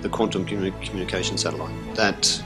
the quantum communication satellite. That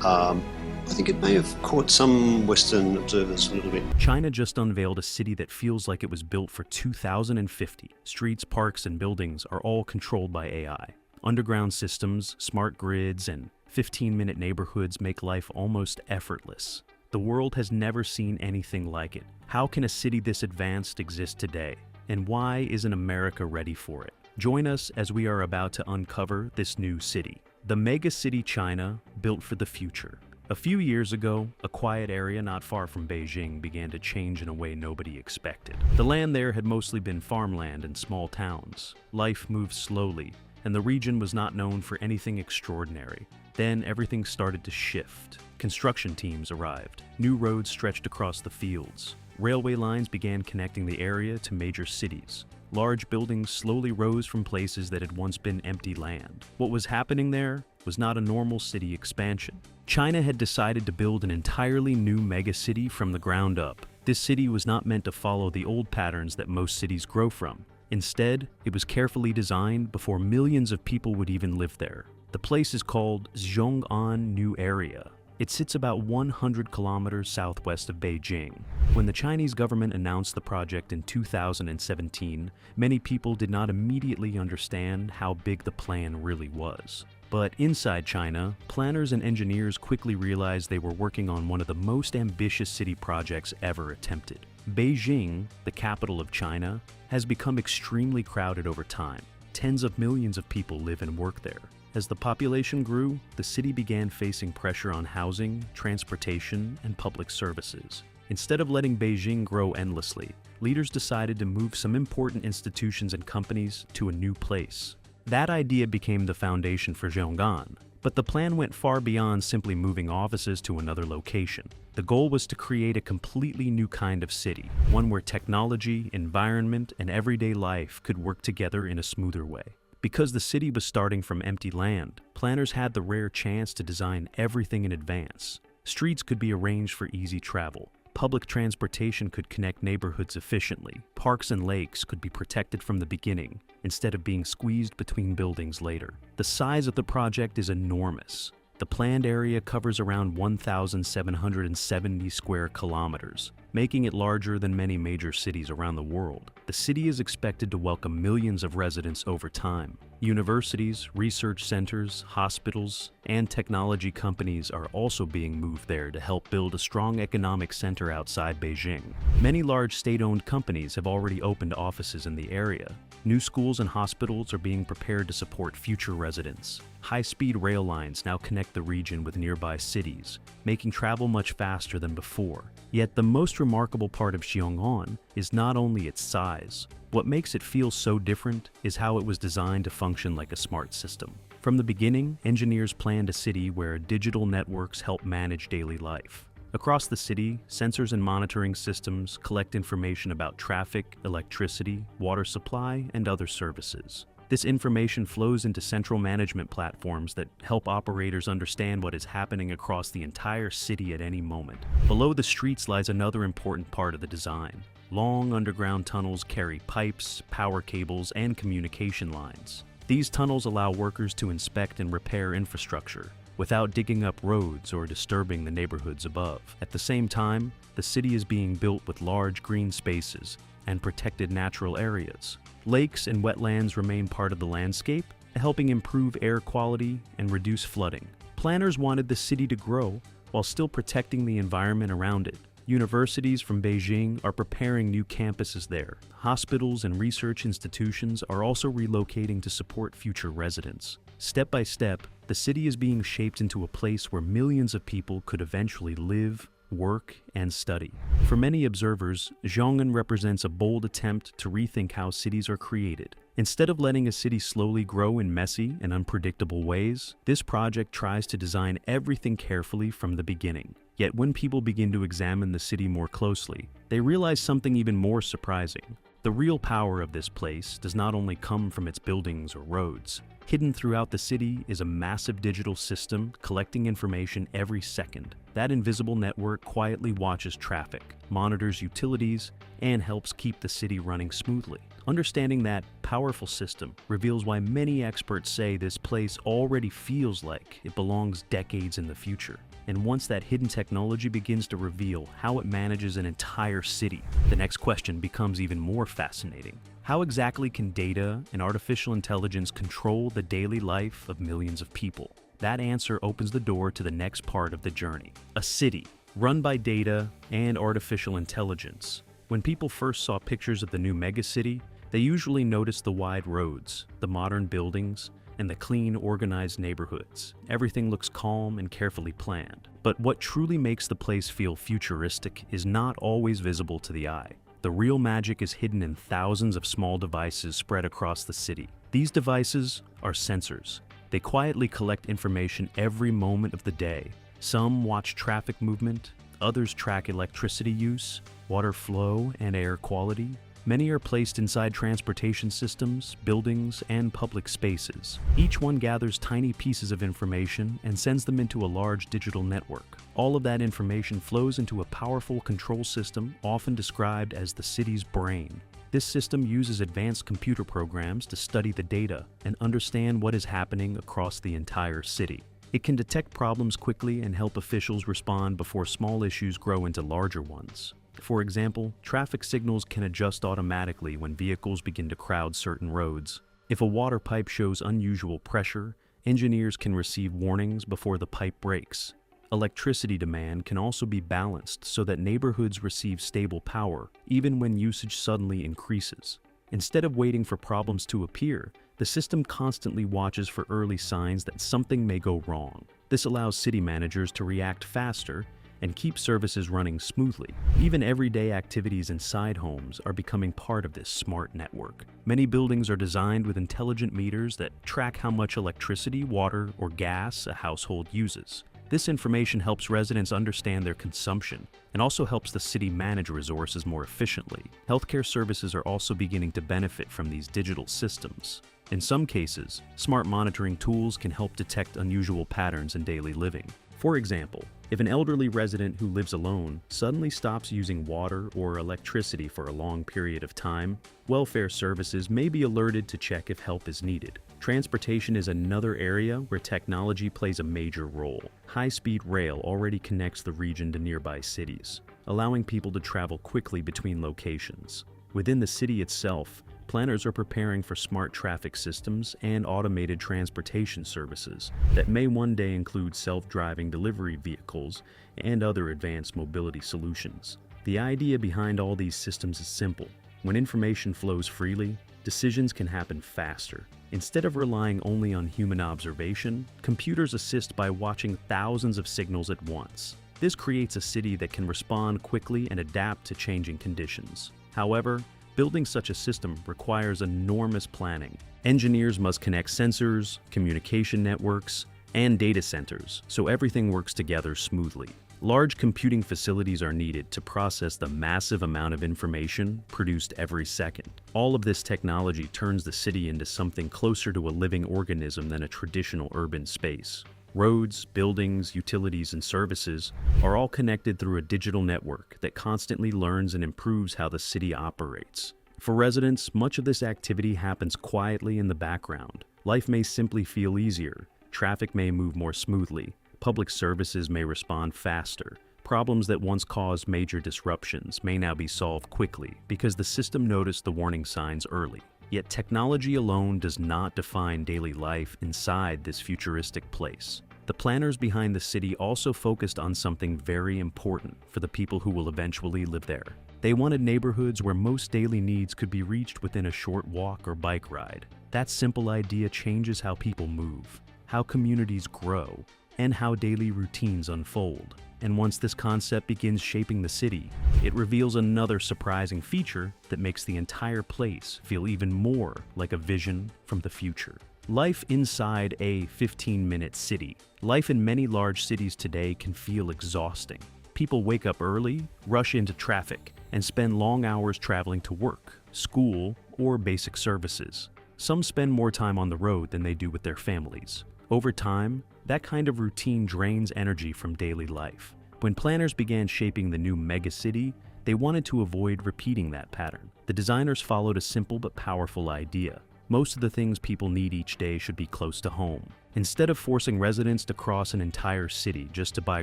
I think it may have caught some Western observers a little bit. China just unveiled a city that feels like it was built for 2050. Streets, parks, and buildings are all controlled by AI. Underground systems, smart grids, and 15-minute neighborhoods make life almost effortless. The world has never seen anything like it. How can a city this advanced exist today? And why isn't America ready for it? Join us as we are about to uncover this new city. The Megacity China, built for the future. A few years ago, a quiet area not far from Beijing began to change in a way nobody expected. The land there had mostly been farmland and small towns. Life moved slowly, and the region was not known for anything extraordinary. Then everything started to shift. Construction teams arrived. New roads stretched across the fields. Railway lines began connecting the area to major cities. Large buildings slowly rose from places that had once been empty land. What was happening there was not a normal city expansion. China had decided to build an entirely new megacity from the ground up. This city was not meant to follow the old patterns that most cities grow from. Instead, it was carefully designed before millions of people would even live there. The place is called Zhong'an New Area. It sits about 100 kilometers southwest of Beijing. When the Chinese government announced the project in 2017, many people did not immediately understand how big the plan really was. But inside China, planners and engineers quickly realized they were working on one of the most ambitious city projects ever attempted. Beijing, the capital of China, has become extremely crowded over time. Tens of millions of people live and work there. As the population grew, the city began facing pressure on housing, transportation, and public services. Instead of letting Beijing grow endlessly, leaders decided to move some important institutions and companies to a new place. That idea became the foundation for Zhong'an, but the plan went far beyond simply moving offices to another location. The goal was to create a completely new kind of city, one where technology, environment, and everyday life could work together in a smoother way. Because the city was starting from empty land, planners had the rare chance to design everything in advance. Streets could be arranged for easy travel. Public transportation could connect neighborhoods efficiently. Parks and lakes could be protected from the beginning, instead of being squeezed between buildings later. The size of the project is enormous. The planned area covers around 1,770 square kilometers, making it larger than many major cities around the world. The city is expected to welcome millions of residents over time. Universities, research centers, hospitals, and technology companies are also being moved there to help build a strong economic center outside Beijing. Many large state-owned companies have already opened offices in the area. New schools and hospitals are being prepared to support future residents. High-speed rail lines now connect the region with nearby cities, making travel much faster than before. Yet the most remarkable part of Zhong'an is not only its size. What makes it feel so different is how it was designed to function like a smart system. From the beginning, engineers planned a city where digital networks help manage daily life. Across the city, sensors and monitoring systems collect information about traffic, electricity, water supply, and other services. This information flows into central management platforms that help operators understand what is happening across the entire city at any moment. Below the streets lies another important part of the design. Long underground tunnels carry pipes, power cables, and communication lines. These tunnels allow workers to inspect and repair infrastructure without digging up roads or disturbing the neighborhoods above. At the same time, the city is being built with large green spaces and protected natural areas. Lakes and wetlands remain part of the landscape, helping improve air quality and reduce flooding. Planners wanted the city to grow while still protecting the environment around it. Universities from Beijing are preparing new campuses there. Hospitals and research institutions are also relocating to support future residents. Step by step, the city is being shaped into a place where millions of people could eventually live, work, and study. For many observers, Zhong'an represents a bold attempt to rethink how cities are created. Instead of letting a city slowly grow in messy and unpredictable ways, this project tries to design everything carefully from the beginning. Yet when people begin to examine the city more closely, they realize something even more surprising. The real power of this place does not only come from its buildings or roads. Hidden throughout the city is a massive digital system collecting information every second. That invisible network quietly watches traffic, monitors utilities, and helps keep the city running smoothly. Understanding that powerful system reveals why many experts say this place already feels like it belongs decades in the future. And once that hidden technology begins to reveal how it manages an entire city, the next question becomes even more fascinating. How exactly can data and artificial intelligence control the daily life of millions of people? That answer opens the door to the next part of the journey. A city run by data and artificial intelligence. When people first saw pictures of the new megacity, they usually noticed the wide roads, the modern buildings, and the clean, organized neighborhoods. Everything looks calm and carefully planned. But what truly makes the place feel futuristic is not always visible to the eye. The real magic is hidden in thousands of small devices spread across the city. These devices are sensors. They quietly collect information every moment of the day. Some watch traffic movement, others track electricity use, water flow, and air quality. Many are placed inside transportation systems, buildings, and public spaces. Each one gathers tiny pieces of information and sends them into a large digital network. All of that information flows into a powerful control system, often described as the city's brain. This system uses advanced computer programs to study the data and understand what is happening across the entire city. It can detect problems quickly and help officials respond before small issues grow into larger ones. For example, traffic signals can adjust automatically when vehicles begin to crowd certain roads. If a water pipe shows unusual pressure, engineers can receive warnings before the pipe breaks. Electricity demand can also be balanced so that neighborhoods receive stable power, even when usage suddenly increases. Instead of waiting for problems to appear, the system constantly watches for early signs that something may go wrong. This allows city managers to react faster and keep services running smoothly. Even everyday activities inside homes are becoming part of this smart network. Many buildings are designed with intelligent meters that track how much electricity, water, or gas a household uses. This information helps residents understand their consumption and also helps the city manage resources more efficiently. Healthcare services are also beginning to benefit from these digital systems. In some cases, smart monitoring tools can help detect unusual patterns in daily living. For example, if an elderly resident who lives alone suddenly stops using water or electricity for a long period of time, welfare services may be alerted to check if help is needed. Transportation is another area where technology plays a major role. High-speed rail already connects the region to nearby cities, allowing people to travel quickly between locations. Within the city itself, planners are preparing for smart traffic systems and automated transportation services that may one day include self-driving delivery vehicles and other advanced mobility solutions. The idea behind all these systems is simple. When information flows freely, decisions can happen faster. Instead of relying only on human observation, computers assist by watching thousands of signals at once. This creates a city that can respond quickly and adapt to changing conditions. However, building such a system requires enormous planning. Engineers must connect sensors, communication networks, and data centers so everything works together smoothly. Large computing facilities are needed to process the massive amount of information produced every second. All of this technology turns the city into something closer to a living organism than a traditional urban space. Roads, buildings, utilities, and services are all connected through a digital network that constantly learns and improves how the city operates. For residents, much of this activity happens quietly in the background. Life may simply feel easier, traffic may move more smoothly, public services may respond faster. Problems that once caused major disruptions may now be solved quickly because the system noticed the warning signs early. Yet technology alone does not define daily life inside this futuristic place. The planners behind the city also focused on something very important for the people who will eventually live there. They wanted neighborhoods where most daily needs could be reached within a short walk or bike ride. That simple idea changes how people move, how communities grow, and how daily routines unfold. And once this concept begins shaping the city, it reveals another surprising feature that makes the entire place feel even more like a vision from the future. Life inside a 15-minute city. Life in many large cities today can feel exhausting. People wake up early, rush into traffic, and spend long hours traveling to work, school, or basic services. Some spend more time on the road than they do with their families. Over time, that kind of routine drains energy from daily life. When planners began shaping the new megacity, they wanted to avoid repeating that pattern. The designers followed a simple but powerful idea. Most of the things people need each day should be close to home. Instead of forcing residents to cross an entire city just to buy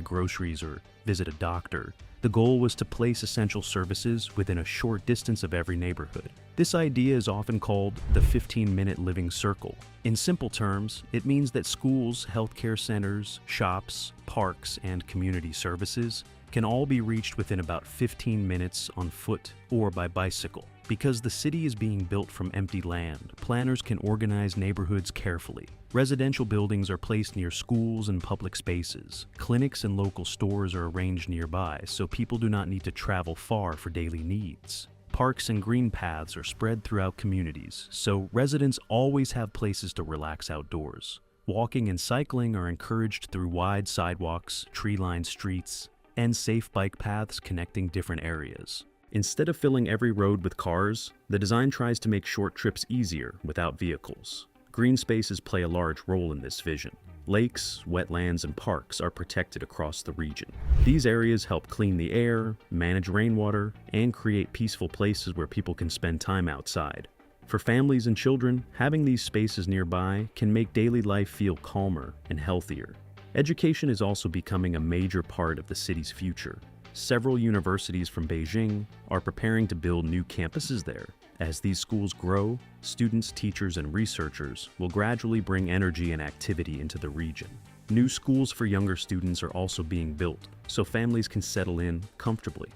groceries or visit a doctor, the goal was to place essential services within a short distance of every neighborhood. This idea is often called the 15-minute living circle. In simple terms, it means that schools, healthcare centers, shops, parks, and community services can all be reached within about 15 minutes on foot or by bicycle. Because the city is being built from empty land, planners can organize neighborhoods carefully. Residential buildings are placed near schools and public spaces. Clinics and local stores are arranged nearby, so people do not need to travel far for daily needs. Parks and green paths are spread throughout communities, so residents always have places to relax outdoors. Walking and cycling are encouraged through wide sidewalks, tree-lined streets, and safe bike paths connecting different areas. Instead of filling every road with cars, the design tries to make short trips easier without vehicles. Green spaces play a large role in this vision. Lakes, wetlands, and parks are protected across the region. These areas help clean the air, manage rainwater, and create peaceful places where people can spend time outside. For families and children, having these spaces nearby can make daily life feel calmer and healthier. Education is also becoming a major part of the city's future. Several universities from Beijing are preparing to build new campuses there. As these schools grow, students, teachers, and researchers will gradually bring energy and activity into the region. New schools for younger students are also being built, so families can settle in comfortably.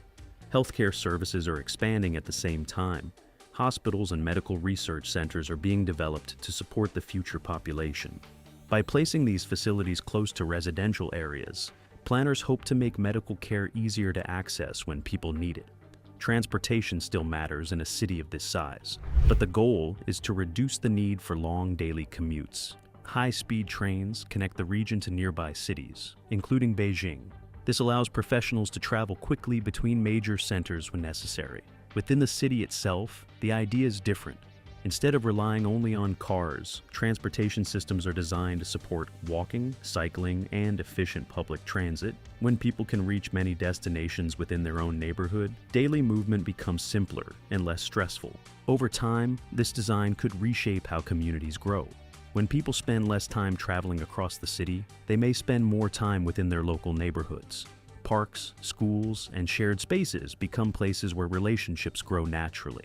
Healthcare services are expanding at the same time. Hospitals and medical research centers are being developed to support the future population. By placing these facilities close to residential areas, planners hope to make medical care easier to access when people need it. Transportation still matters in a city of this size, but the goal is to reduce the need for long daily commutes. High-speed trains connect the region to nearby cities, including Beijing. This allows professionals to travel quickly between major centers when necessary. Within the city itself, the idea is different. Instead of relying only on cars, transportation systems are designed to support walking, cycling, and efficient public transit. When people can reach many destinations within their own neighborhood, daily movement becomes simpler and less stressful. Over time, this design could reshape how communities grow. When people spend less time traveling across the city, they may spend more time within their local neighborhoods. Parks, schools, and shared spaces become places where relationships grow naturally.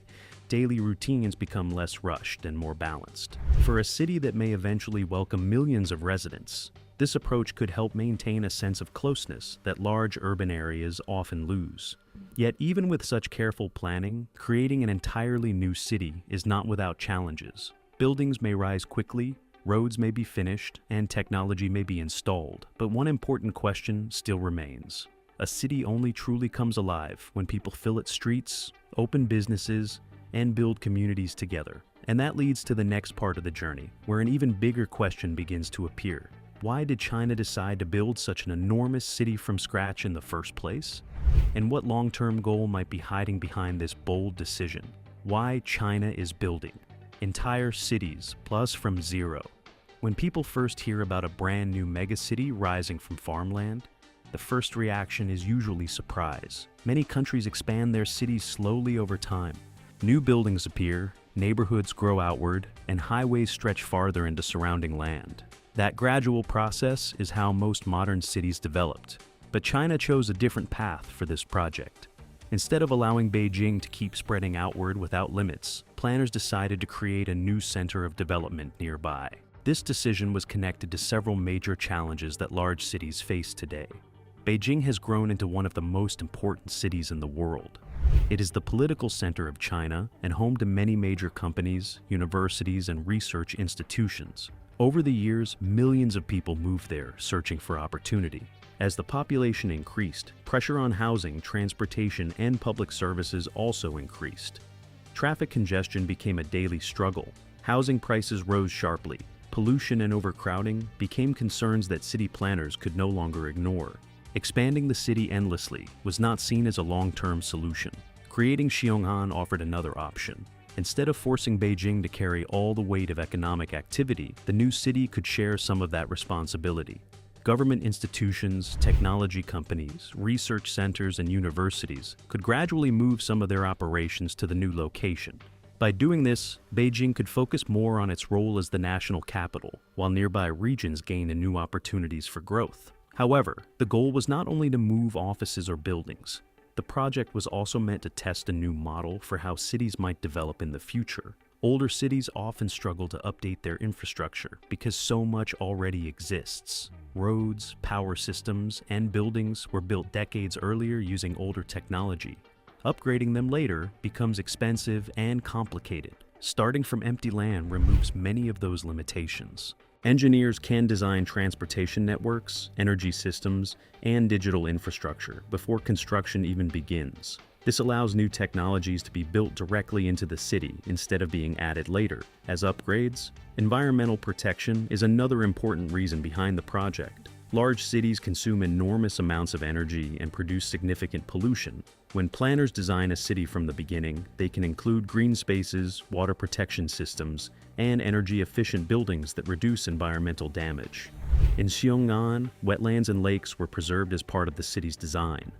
Daily routines become less rushed and more balanced. For a city that may eventually welcome millions of residents, this approach could help maintain a sense of closeness that large urban areas often lose. Yet even with such careful planning, creating an entirely new city is not without challenges. Buildings may rise quickly, roads may be finished, and technology may be installed, but one important question still remains. A city only truly comes alive when people fill its streets, open businesses, and build communities together. And that leads to the next part of the journey, where an even bigger question begins to appear. Why did China decide to build such an enormous city from scratch in the first place? And what long-term goal might be hiding behind this bold decision? Why China is building entire cities, plus from zero. When people first hear about a brand new megacity rising from farmland, the first reaction is usually surprise. Many countries expand their cities slowly over time. New buildings appear, neighborhoods grow outward, and highways stretch farther into surrounding land. That gradual process is how most modern cities developed. But China chose a different path for this project. Instead of allowing Beijing to keep spreading outward without limits, planners decided to create a new center of development nearby. This decision was connected to several major challenges that large cities face today. Beijing has grown into one of the most important cities in the world. It is the political center of China and home to many major companies, universities, and research institutions. Over the years, millions of people moved there searching for opportunity. As the population increased, pressure on housing, transportation, and public services also increased. Traffic congestion became a daily struggle. Housing prices rose sharply. Pollution and overcrowding became concerns that city planners could no longer ignore. Expanding the city endlessly was not seen as a long-term solution. Creating Xiong'an offered another option. Instead of forcing Beijing to carry all the weight of economic activity, the new city could share some of that responsibility. Government institutions, technology companies, research centers, and universities could gradually move some of their operations to the new location. By doing this, Beijing could focus more on its role as the national capital, while nearby regions gain new opportunities for growth. However, the goal was not only to move offices or buildings. The project was also meant to test a new model for how cities might develop in the future. Older cities often struggle to update their infrastructure because so much already exists. Roads, power systems, and buildings were built decades earlier using older technology. Upgrading them later becomes expensive and complicated. Starting from empty land removes many of those limitations. Engineers can design transportation networks, energy systems, and digital infrastructure before construction even begins. This allows new technologies to be built directly into the city instead of being added later. As upgrades, environmental protection is another important reason behind the project. Large cities consume enormous amounts of energy and produce significant pollution. When planners design a city from the beginning, they can include green spaces, water protection systems, and energy-efficient buildings that reduce environmental damage. In Xiong'an, wetlands and lakes were preserved as part of the city's design.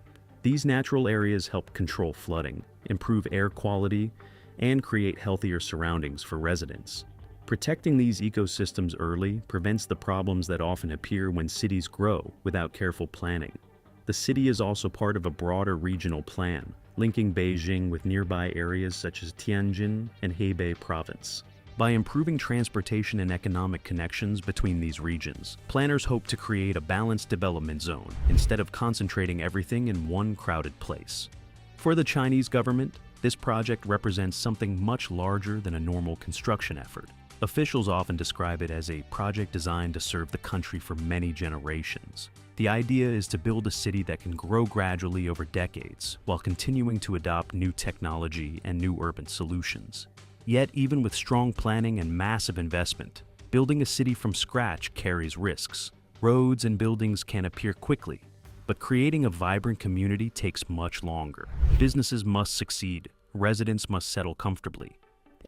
These natural areas help control flooding, improve air quality, and create healthier surroundings for residents. Protecting these ecosystems early prevents the problems that often appear when cities grow without careful planning. The city is also part of a broader regional plan, linking Beijing with nearby areas such as Tianjin and Hebei province. By improving transportation and economic connections between these regions, planners hope to create a balanced development zone instead of concentrating everything in one crowded place. For the Chinese government, this project represents something much larger than a normal construction effort. Officials often describe it as a project designed to serve the country for many generations. The idea is to build a city that can grow gradually over decades while continuing to adopt new technology and new urban solutions. Yet, even with strong planning and massive investment, building a city from scratch carries risks. Roads and buildings can appear quickly, but creating a vibrant community takes much longer. Businesses must succeed, residents must settle comfortably,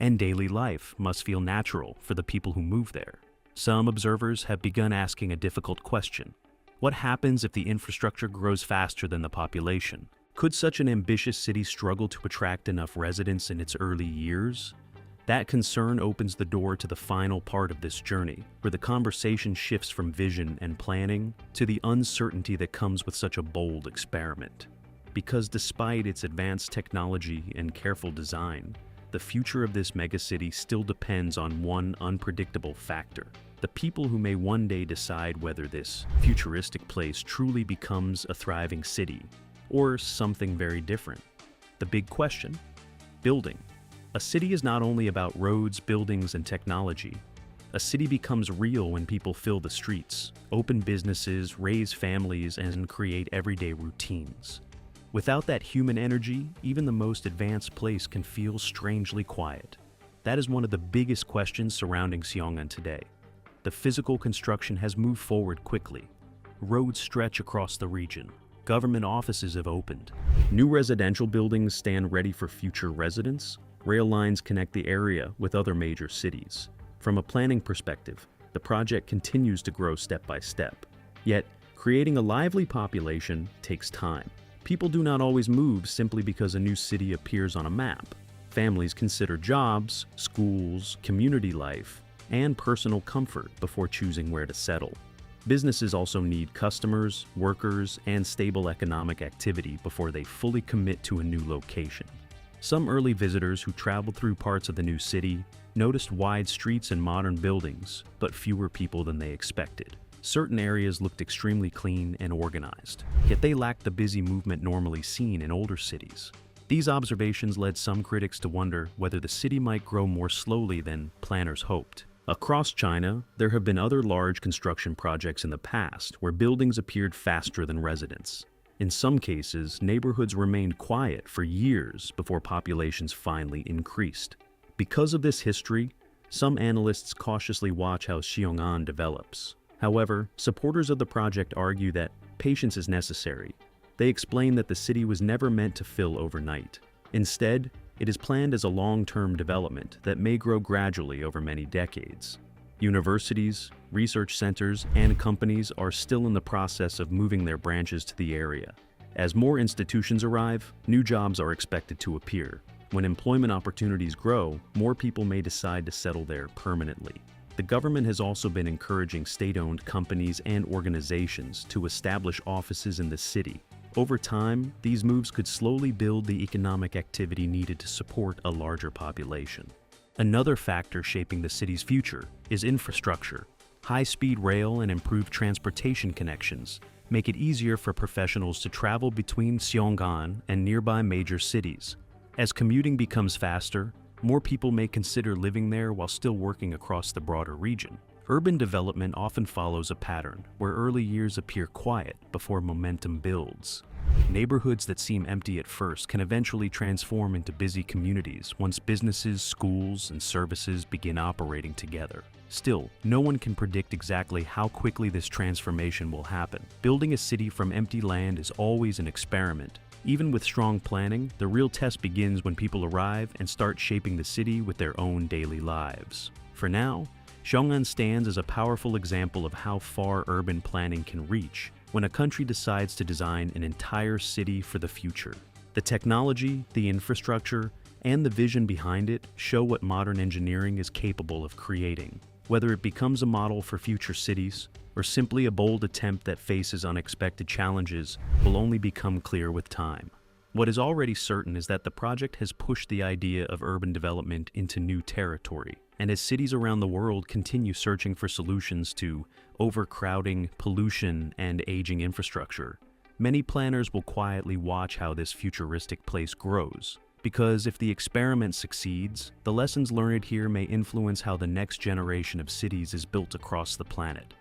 and daily life must feel natural for the people who move there. Some observers have begun asking a difficult question. What happens if the infrastructure grows faster than the population? Could such an ambitious city struggle to attract enough residents in its early years? That concern opens the door to the final part of this journey, where the conversation shifts from vision and planning to the uncertainty that comes with such a bold experiment. Because despite its advanced technology and careful design, the future of this megacity still depends on one unpredictable factor: the people who may one day decide whether this futuristic place truly becomes a thriving city, or something very different. The big question: building. A city is not only about roads, buildings, and technology. A city becomes real when people fill the streets, open businesses, raise families, and create everyday routines. Without that human energy, even the most advanced place can feel strangely quiet. That is one of the biggest questions surrounding Xiong'an today. The physical construction has moved forward quickly. Roads stretch across the region. Government offices have opened. New residential buildings stand ready for future residents. Rail lines connect the area with other major cities. From a planning perspective, the project continues to grow step by step. Yet, creating a lively population takes time. People do not always move simply because a new city appears on a map. Families consider jobs, schools, community life, and personal comfort before choosing where to settle. Businesses also need customers, workers, and stable economic activity before they fully commit to a new location. Some early visitors who traveled through parts of the new city noticed wide streets and modern buildings, but fewer people than they expected. Certain areas looked extremely clean and organized, yet they lacked the busy movement normally seen in older cities. These observations led some critics to wonder whether the city might grow more slowly than planners hoped. Across China, there have been other large construction projects in the past where buildings appeared faster than residents. In some cases, neighborhoods remained quiet for years before populations finally increased. Because of this history, some analysts cautiously watch how Xiong'an develops. However, supporters of the project argue that patience is necessary. They explain that the city was never meant to fill overnight. Instead, It is planned as a long-term development that may grow gradually over many decades. Universities, research centers, and companies are still in the process of moving their branches to the area. As more institutions arrive, new jobs are expected to appear. When employment opportunities grow, more people may decide to settle there permanently. The government has also been encouraging state-owned companies and organizations to establish offices in the city. Over time, these moves could slowly build the economic activity needed to support a larger population. Another factor shaping the city's future is infrastructure. High-speed rail and improved transportation connections make it easier for professionals to travel between Seonggan and nearby major cities. As commuting becomes faster, more people may consider living there while still working across the broader region. Urban development often follows a pattern where early years appear quiet before momentum builds. Neighborhoods that seem empty at first can eventually transform into busy communities once businesses, schools, and services begin operating together. Still, no one can predict exactly how quickly this transformation will happen. Building a city from empty land is always an experiment. Even with strong planning, the real test begins when people arrive and start shaping the city with their own daily lives. For now, Seonggan stands as a powerful example of how far urban planning can reach when a country decides to design an entire city for the future. The technology, the infrastructure, and the vision behind it show what modern engineering is capable of creating. Whether it becomes a model for future cities, or simply a bold attempt that faces unexpected challenges, will only become clear with time. What is already certain is that the project has pushed the idea of urban development into new territory. And as cities around the world continue searching for solutions to overcrowding, pollution, and aging infrastructure, many planners will quietly watch how this futuristic place grows. Because if the experiment succeeds, the lessons learned here may influence how the next generation of cities is built across the planet.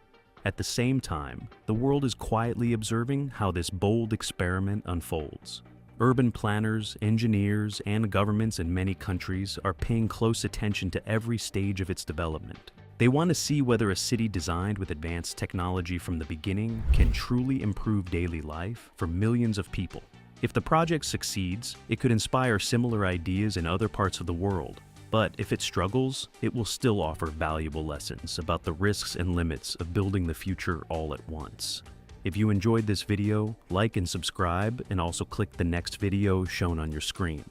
At the same time, the world is quietly observing how this bold experiment unfolds. Urban planners, engineers, and governments in many countries are paying close attention to every stage of its development. They want to see whether a city designed with advanced technology from the beginning can truly improve daily life for millions of people. If the project succeeds, it could inspire similar ideas in other parts of the world. But if it struggles, it will still offer valuable lessons about the risks and limits of building the future all at once. If you enjoyed this video, like and subscribe, and also click the next video shown on your screen.